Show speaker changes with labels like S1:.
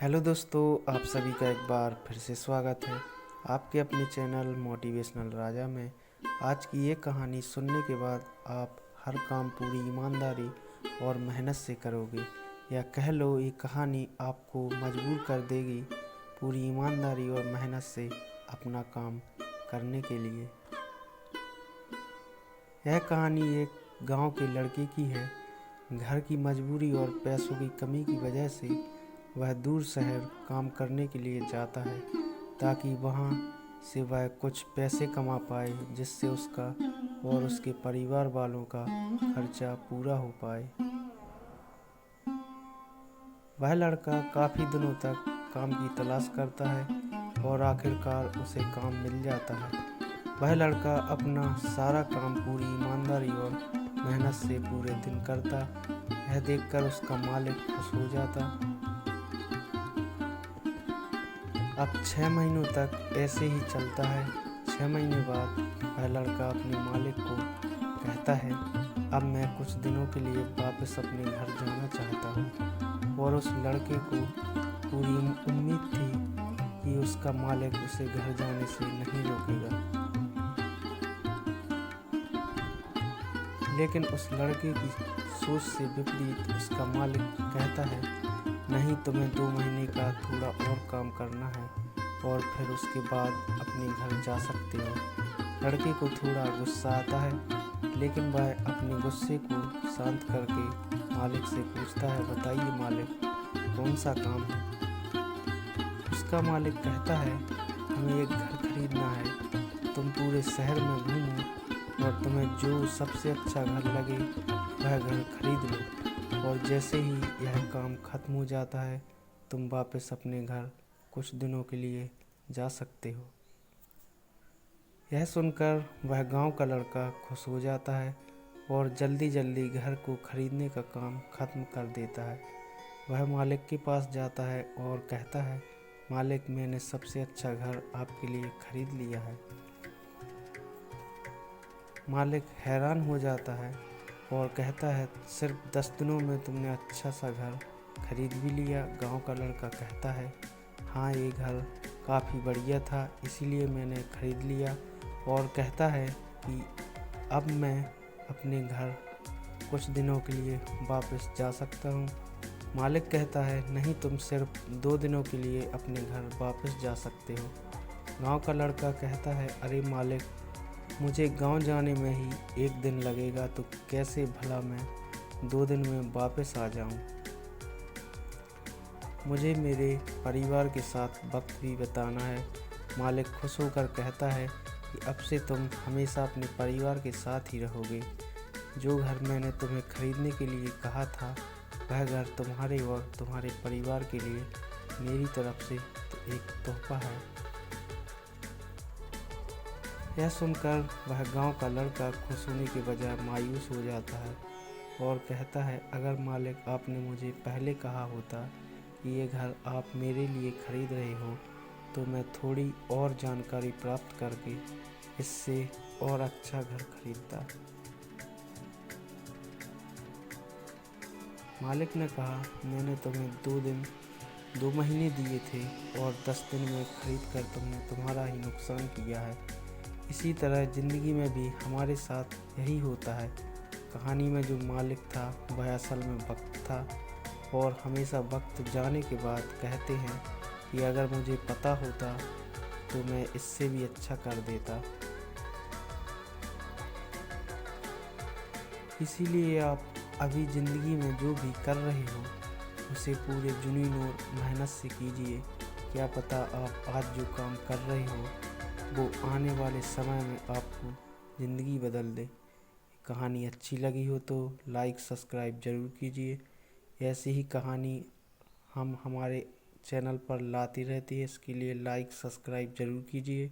S1: Hello दोस्तों, आप सभी का एक बार फिर से स्वागत है आपके अपने चैनल मोटिवेशनल राजा में। आज की ये कहानी सुनने के बाद आप हर काम पूरी ईमानदारी और मेहनत से करोगे, या कह लो ये कहानी आपको मजबूर कर देगी पूरी ईमानदारी और मेहनत से अपना काम करने के लिए। यह कहानी एक गांव के लड़के की है। घर की मजबूरी और पैसों की कमी की वजह से वह दूर शहर काम करने के लिए जाता है, ताकि वहां से वह कुछ पैसे कमा पाए, जिससे उसका और उसके परिवार वालों का खर्चा पूरा हो पाए। वह लड़का काफ़ी दिनों तक काम की तलाश करता है और आखिरकार उसे काम मिल जाता है। वह लड़का अपना सारा काम पूरी ईमानदारी और मेहनत से पूरे दिन करता। यह देखकर उसका मालिक खुश हो जाता। अब 6 महीनों तक ऐसे ही चलता है। 6 महीने बाद वह लड़का अपने मालिक को कहता है, अब मैं कुछ दिनों के लिए वापस अपने घर जाना चाहता हूँ। और उस लड़के को पूरी उम्मीद थी कि उसका मालिक उसे घर जाने से नहीं रोकेगा। लेकिन उस लड़के की सोच से विपरीत उसका मालिक कहता है, नहीं, तुम्हें 2 महीने का थोड़ा और काम करना है और फिर उसके बाद अपने घर जा सकते हो। लड़के को थोड़ा गुस्सा आता है, लेकिन वह अपने गुस्से को शांत करके मालिक से पूछता है, बताइए मालिक, कौन सा काम है। उसका मालिक कहता है, हमें एक घर खरीदना है। तुम पूरे शहर में घूमो और तुम्हें जो सबसे अच्छा घर लगे वह घर खरीद लो, और जैसे ही यह काम खत्म हो जाता है तुम वापस अपने घर कुछ दिनों के लिए जा सकते हो। यह सुनकर वह गांव का लड़का खुश हो जाता है और जल्दी जल्दी घर को खरीदने का काम खत्म कर देता है। वह मालिक के पास जाता है और कहता है, मालिक, मैंने सबसे अच्छा घर आपके लिए खरीद लिया है। मालिक हैरान हो जाता है और कहता है, सिर्फ 10 दिनों में तुमने अच्छा सा घर खरीद भी लिया। गांव का लड़का कहता है, हाँ, ये घर काफ़ी बढ़िया था, इसीलिए मैंने खरीद लिया। और कहता है कि अब मैं अपने घर कुछ दिनों के लिए वापस जा सकता हूँ। मालिक कहता है, नहीं, तुम सिर्फ 2 दिनों के लिए अपने घर वापस जा सकते हो। गांव का लड़का कहता है, अरे मालिक, मुझे गांव जाने में ही 1 दिन लगेगा, तो कैसे भला मैं 2 दिन में वापस आ जाऊं। मुझे मेरे परिवार के साथ वक्त भी बिताना है। मालिक खुश होकर कहता है कि अब से तुम हमेशा अपने परिवार के साथ ही रहोगे। जो घर मैंने तुम्हें खरीदने के लिए कहा था, वह घर तुम्हारे और तुम्हारे परिवार के लिए मेरी तरफ से तो एक तोहफा है। यह सुनकर वह गांव का लड़का खुश होने के बजाय मायूस हो जाता है और कहता है, अगर मालिक, आपने मुझे पहले कहा होता कि ये घर आप मेरे लिए खरीद रहे हो, तो मैं थोड़ी और जानकारी प्राप्त करके इससे और अच्छा घर खरीदता। मालिक ने कहा, मैंने तुम्हें 2 महीने दिए थे और 10 दिन में खरीद कर तुमने तुम्हारा ही नुकसान किया है। इसी तरह ज़िंदगी में भी हमारे साथ यही होता है। कहानी में जो मालिक था वह असल में वक्त था, और हमेशा वक्त जाने के बाद कहते हैं कि अगर मुझे पता होता तो मैं इससे भी अच्छा कर देता। इसीलिए आप अभी ज़िंदगी में जो भी कर रहे हो उसे पूरे जुनून और मेहनत से कीजिए। क्या पता आप आज जो काम कर रहे हो वो आने वाले समय में आपको ज़िंदगी बदल दे। कहानी अच्छी लगी हो तो लाइक सब्सक्राइब ज़रूर कीजिए। ऐसी ही कहानी हम हमारे चैनल पर लाती रहती है, इसके लिए लाइक सब्सक्राइब ज़रूर कीजिए।